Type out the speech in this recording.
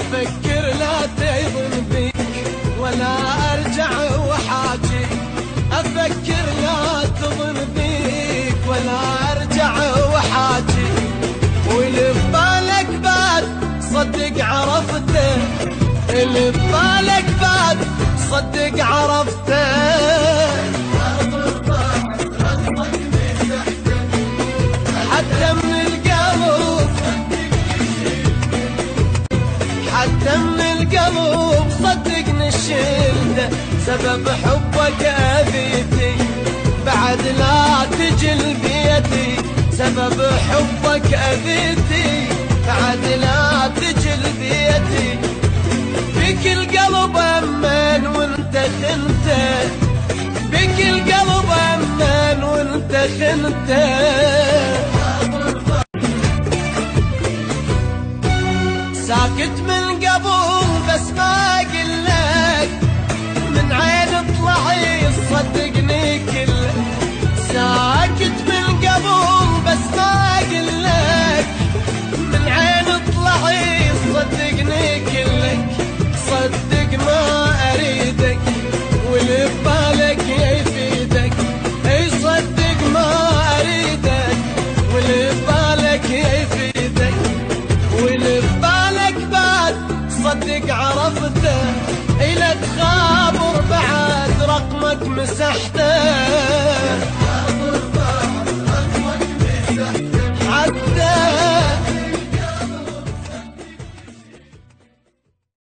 افكر لا تيضن بيك ولا ارجع وحاجي، افكر لا تظن بيك ولا ارجع وحاجي، واللي ببالك بعد صدق عرفته، اللي ببالك بعد صدق عرفته. حتى من القلب، حتى من القلب صدقني شلته، سبب حبك اذيتي بعد لا تجي بيتي، سبب حبك اذيتي بعد لا تجي بيتي، بك القلب امان وانت خنته، بك القلب امان وانت خنته. ساكت من قبل بس ما اقلك، من عين اطلعي صدقني كله، ساكت من قبل بس ما اقلك، من عين اطلعي صدقني كلك، صدق ما اريدك واللي ببالك يفيدك، اي صدق ما اريدك واللي ببالك يفيدك، واللي ببالك بعد صدق عرفته، إلا تخابر بعد رقمك مسحته.